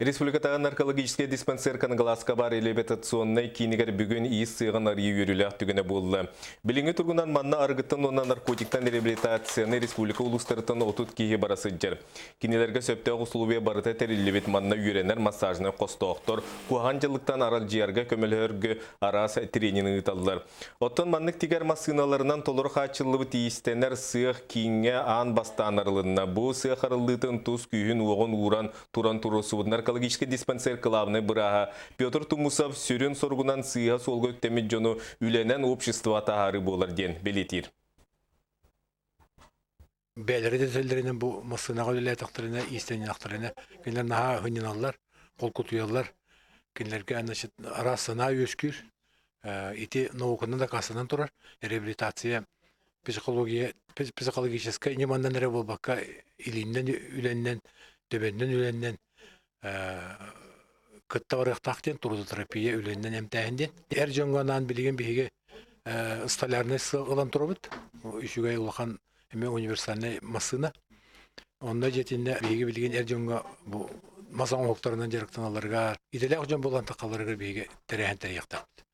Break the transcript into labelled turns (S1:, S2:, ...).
S1: Республикатағы наркологический диспансер Канагаласка бар элеватационный кинигер бүгін иіс сыйған арғы үйірілі түгіне болды. Біліңі тұрғынан манна арғыттан онна наркотиктан реабилитацияны республика улыстарытын отут кейі барасы жер. Кинелерге сөпті ғысылуы барыта тәрелебет манна үйренер массажны қостоқтыр. Куған жылықтан арал жиярға көмелергі арас тренинг ұталылар. Оттан маннық тигер масыналарынан толыр қачылығы тиістенер сыйық кейінге ан бастанарылығына. Бұл сыйық арылытын тұз күйін оғын уран туран туросы наркологический диспансер клавны быраға. Петр Тумусов сүрін соргунан сыйға солғы өктемет жону үленен общество тағары болар ден белетир.
S2: Бәлері де сөйлерінен бұл мұсынаға өлі әтіқтіріне, истенен ақтыріне, кенлер наға хүнен алылар, қол құтуялар, кенлерге арасына өскір, ити наукынан да қасынан тұрар, реабилитация, психологическая, немандан әрі болбаққа, илінен үленнен, төбенден үленнен, кытта барықтақтен трудотерапия үленнен әмтәйінден. Әр жоңғанан білген бейге ұсталарына сығылан тұрабыд. Үшігай ұлақан әме универсальный масына. Онда жетінде бейге білген әр жоңға масан оқтарынан жарықтан аларға, иделі ақжан болған тақаларға бейге тәрәйін тәрейіқтақыд.